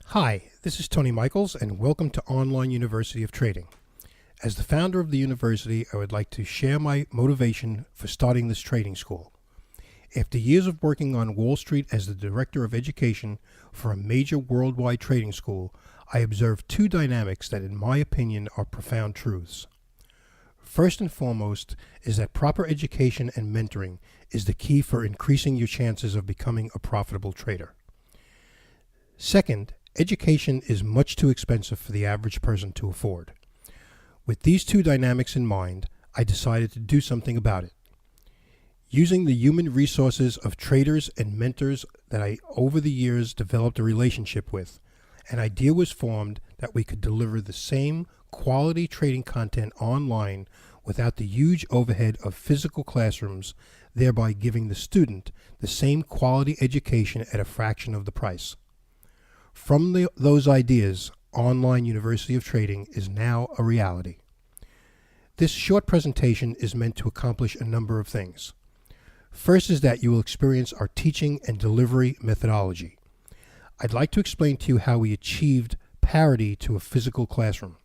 Hi, this is Tony Michaels, and welcome to Online University of Trading. As the founder of the university, I would like to share my motivation for starting this trading school. After years of working on Wall Street as the director of education for a major worldwide trading school, I observed two dynamics that, in my opinion, are profound truths. First and foremost is that proper education and mentoring is the key for increasing your chances of becoming a profitable trader. Second, education is much too expensive for the average person to afford. With these two dynamics in mind, I decided to do something about it. Using the human resources of traders and mentors that I over the years developed a relationship with, an idea was formed that we could deliver the same quality trading content online without the huge overhead of physical classrooms, thereby giving the student the same quality education at a fraction of the price. From those ideas, Online University of Trading is now a reality. This short presentation is meant to accomplish a number of things. First is that you will experience our teaching and delivery methodology. I'd like to explain to you how we achieved parity to a physical classroom.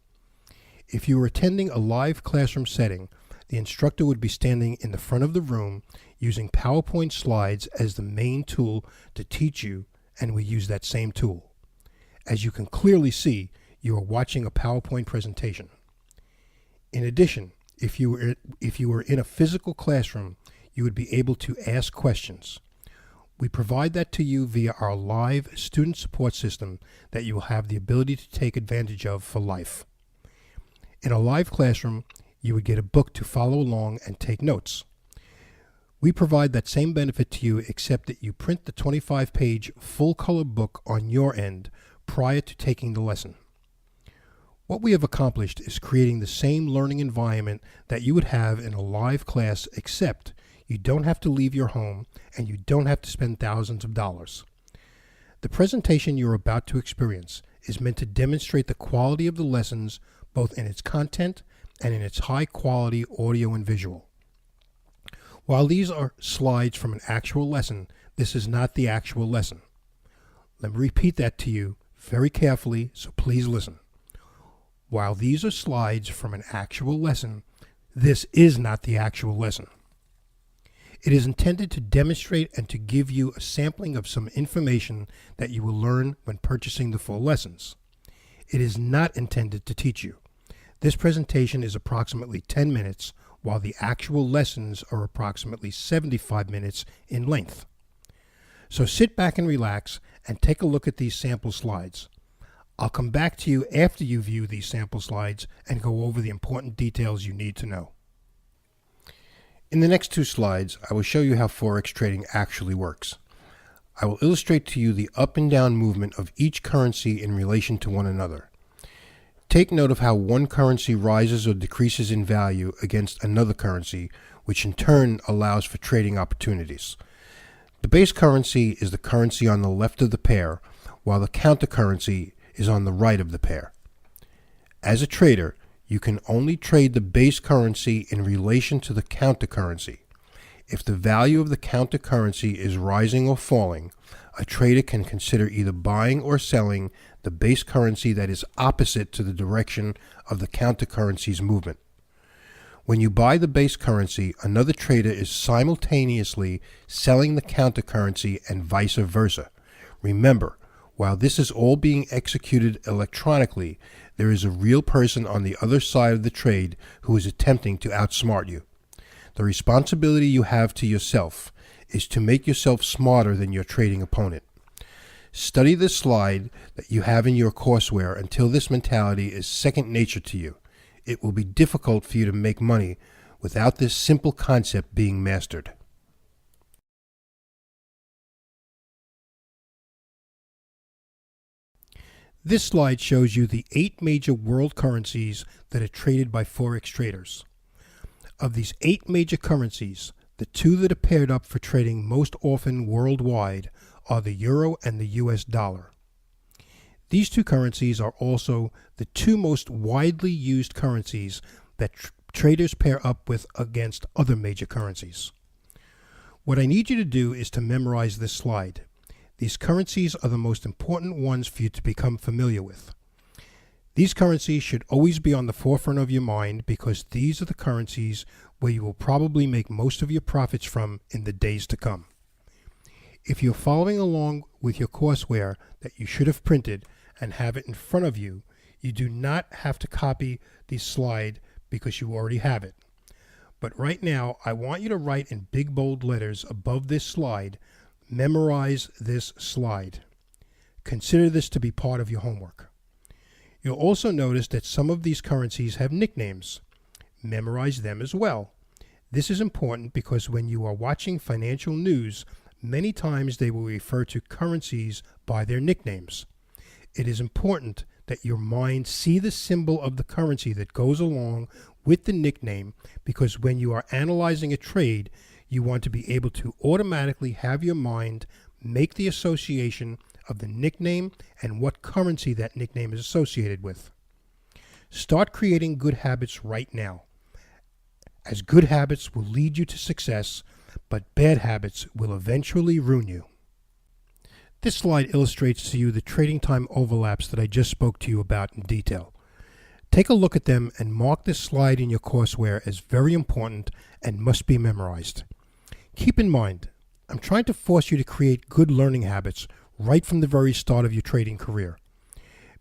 If you were attending a live classroom setting, the instructor would be standing in the front of the room using PowerPoint slides as the main tool to teach you, and we use that same tool. As you can clearly see, you are watching a PowerPoint presentation. In addition, if you were in a physical classroom, you would be able to ask questions. We provide that to you via our live student support system that you will have the ability to take advantage of for life. In a live classroom, you would get a book to follow along and take notes. We provide that same benefit to you, except that you print the 25-page full-color book on your end prior to taking the lesson. What we have accomplished is creating the same learning environment that you would have in a live class, except you don't have to leave your home and you don't have to spend thousands of dollars. The presentation you're about to experience is meant to demonstrate the quality of the lessons, both in its content and in its high-quality audio and visual. While these are slides from an actual lesson, this is not the actual lesson. Let me repeat that to you very carefully, so please listen. While these are slides from an actual lesson, this is not the actual lesson. It is intended to demonstrate and to give you a sampling of some information that you will learn when purchasing the full lessons. It is not intended to teach you. This presentation is approximately 10 minutes, while the actual lessons are approximately 75 minutes in length. So sit back and relax and take a look at these sample slides. I'll come back to you after you view these sample slides and go over the important details you need to know. In the next two slides, I will show you how Forex trading actually works. I will illustrate to you the up and down movement of each currency in relation to one another. Take note of how one currency rises or decreases in value against another currency, which in turn allows for trading opportunities. The base currency is the currency on the left of the pair, while the counter currency is on the right of the pair. As a trader, you can only trade the base currency in relation to the counter currency. If the value of the counter currency is rising or falling, a trader can consider either buying or selling the base currency that is opposite to the direction of the counter currency's movement. When you buy the base currency, another trader is simultaneously selling the counter currency and vice versa. Remember, while this is all being executed electronically, there is a real person on the other side of the trade who is attempting to outsmart you. The responsibility you have to yourself is to make yourself smarter than your trading opponent. Study this slide that you have in your courseware until this mentality is second nature to you. It will be difficult for you to make money without this simple concept being mastered. This slide shows you the 8 major world currencies that are traded by Forex traders. Of these 8 major currencies, the 2 that are paired up for trading most often worldwide are the euro and the US dollar. These 2 currencies are also the 2 most widely used currencies that traders pair up with against other major currencies. What I need you to do is to memorize this slide. These currencies are the most important ones for you to become familiar with. These currencies should always be on the forefront of your mind because these are the currencies where you will probably make most of your profits from in the days to come. If you're following along with your courseware that you should have printed and have it in front of you, you do not have to copy the slide because you already have it. But right now, I want you to write in big bold letters above this slide, memorize this slide. Consider this to be part of your homework. You'll also notice that some of these currencies have nicknames. Memorize them as well. This is important because when you are watching financial news, many times they will refer to currencies by their nicknames. It is important that your mind see the symbol of the currency that goes along with the nickname because when you are analyzing a trade, you want to be able to automatically have your mind make the association of the nickname and what currency that nickname is associated with. Start creating good habits right now, as good habits will lead you to success, but bad habits will eventually ruin you. This slide illustrates to you the trading time overlaps that I just spoke to you about in detail. Take a look at them and mark this slide in your courseware as very important and must be memorized. Keep in mind, I'm trying to force you to create good learning habits right from the very start of your trading career.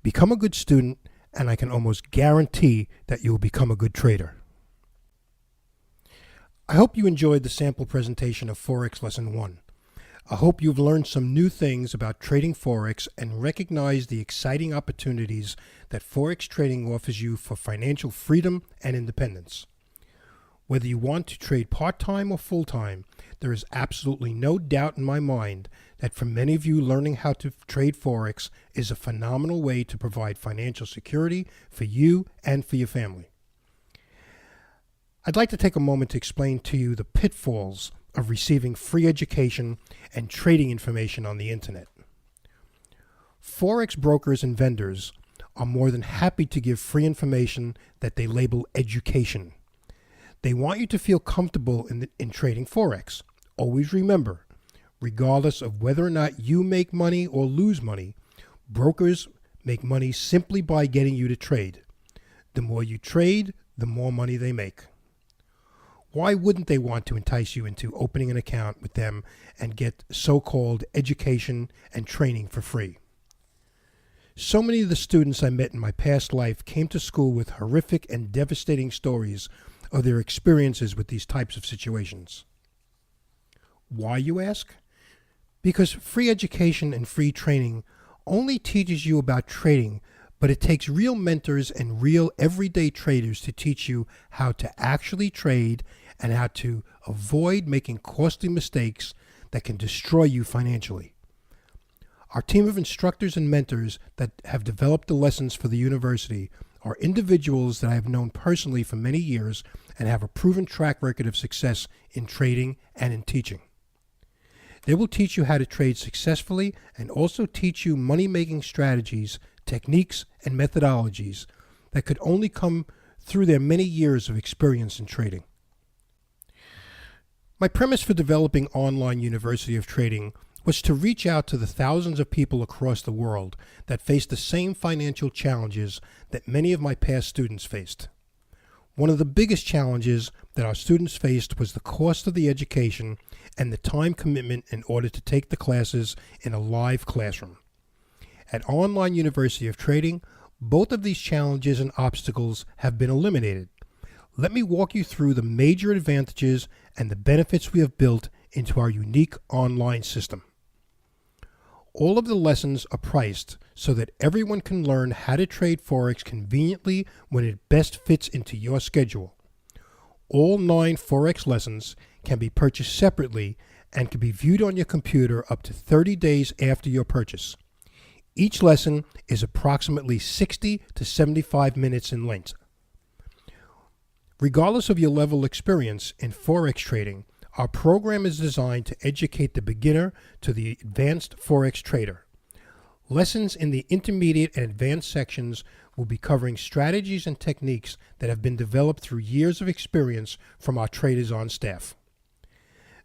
Become a good student, and I can almost guarantee that you will become a good trader. I hope you enjoyed the sample presentation of Forex Lesson 1. I hope you've learned some new things about trading Forex and recognized the exciting opportunities that Forex trading offers you for financial freedom and independence. Whether you want to trade part-time or full-time, there is absolutely no doubt in my mind that for many of you, learning how to trade Forex is a phenomenal way to provide financial security for you and for your family. I'd like to take a moment to explain to you the pitfalls of receiving free education and trading information on the internet. Forex brokers and vendors are more than happy to give free information that they label education. They want you to feel comfortable in trading Forex. Always remember, regardless of whether or not you make money or lose money, brokers make money simply by getting you to trade. The more you trade, the more money they make. Why wouldn't they want to entice you into opening an account with them and get so-called education and training for free? So many of the students I met in my past life came to school with horrific and devastating stories of their experiences with these types of situations. Why, you ask? Because free education and free training only teaches you about trading, but it takes real mentors and real everyday traders to teach you how to actually trade and how to avoid making costly mistakes that can destroy you financially. Our team of instructors and mentors that have developed the lessons for the university are individuals that I have known personally for many years and have a proven track record of success in trading and in teaching. They will teach you how to trade successfully and also teach you money-making strategies, techniques, and methodologies that could only come through their many years of experience in trading. My premise for developing Online University of Trading was to reach out to the thousands of people across the world that face the same financial challenges that many of my past students faced. One of the biggest challenges that our students faced was the cost of the education and the time commitment in order to take the classes in a live classroom. At Online University of Trading, both of these challenges and obstacles have been eliminated. Let me walk you through the major advantages and the benefits we have built into our unique online system. All of the lessons are priced so that everyone can learn how to trade Forex conveniently when it best fits into your schedule. All 9 Forex lessons can be purchased separately and can be viewed on your computer up to 30 days after your purchase. Each lesson is approximately 60 to 75 minutes in length. Regardless of your level of experience in Forex trading, our program is designed to educate the beginner to the advanced Forex trader. Lessons in the intermediate and advanced sections will be covering strategies and techniques that have been developed through years of experience from our traders on staff.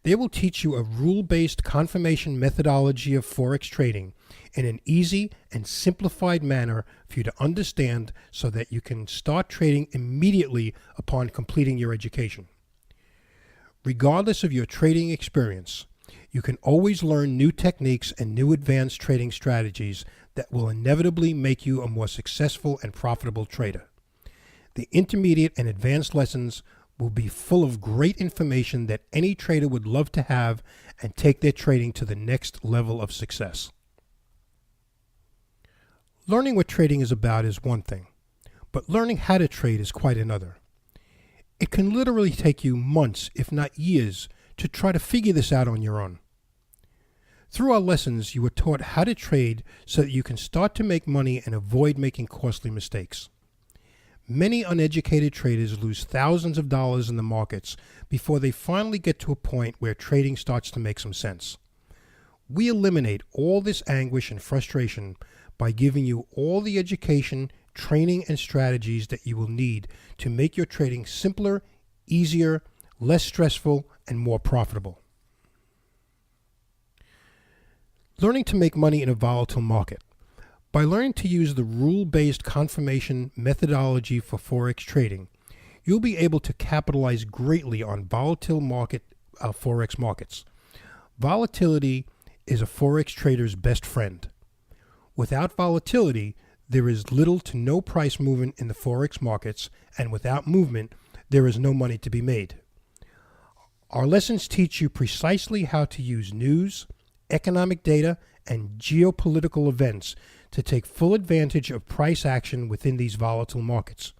They will teach you a rule-based confirmation methodology of Forex trading in an easy and simplified manner for you to understand so that you can start trading immediately upon completing your education. Regardless of your trading experience, you can always learn new techniques and new advanced trading strategies that will inevitably make you a more successful and profitable trader. The intermediate and advanced lessons will be full of great information that any trader would love to have and take their trading to the next level of success. Learning what trading is about is one thing, but learning how to trade is quite another. It can literally take you months, if not years, to try to figure this out on your own. Through our lessons, you are taught how to trade so that you can start to make money and avoid making costly mistakes. Many uneducated traders lose thousands of dollars in the markets before they finally get to a point where trading starts to make some sense. We eliminate all this anguish and frustration by giving you all the education, training, and strategies that you will need to make your trading simpler, easier, less stressful, and more profitable. Learning to make money in a volatile market. By learning to use the rule-based confirmation methodology for Forex trading, you'll be able to capitalize greatly on volatile Forex markets. Volatility is a Forex trader's best friend. Without volatility, there is little to no price movement in the Forex markets, and without movement, there is no money to be made. Our lessons teach you precisely how to use news, economic data, and geopolitical events to take full advantage of price action within these volatile markets.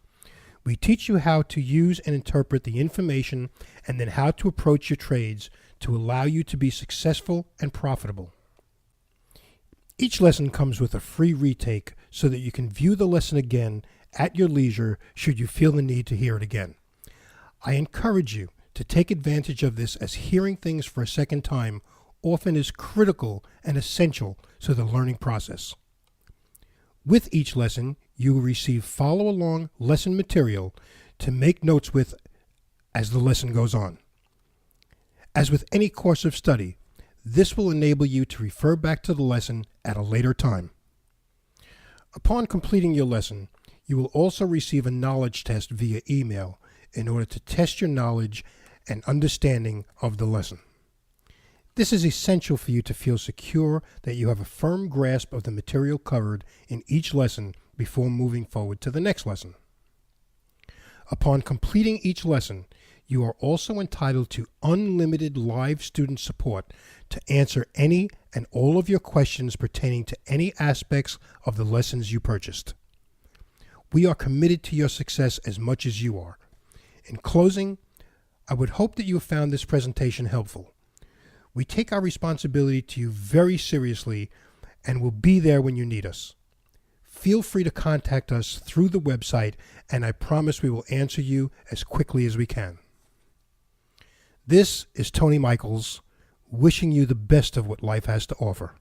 We teach you how to use and interpret the information and then how to approach your trades to allow you to be successful and profitable. Each lesson comes with a free retake so that you can view the lesson again at your leisure should you feel the need to hear it again. I encourage you to take advantage of this, as hearing things for a second time often is critical and essential to the learning process. With each lesson, you will receive follow-along lesson material to make notes with as the lesson goes on. As with any course of study, this will enable you to refer back to the lesson at a later time. Upon completing your lesson, you will also receive a knowledge test via email in order to test your knowledge and understanding of the lesson. This is essential for you to feel secure that you have a firm grasp of the material covered in each lesson before moving forward to the next lesson. Upon completing each lesson, you are also entitled to unlimited live student support to answer any and all of your questions pertaining to any aspects of the lessons you purchased. We are committed to your success as much as you are. In closing, I would hope that you have found this presentation helpful. We take our responsibility to you very seriously and will be there when you need us. Feel free to contact us through the website, and I promise we will answer you as quickly as we can. This is Tony Michaels, wishing you the best of what life has to offer.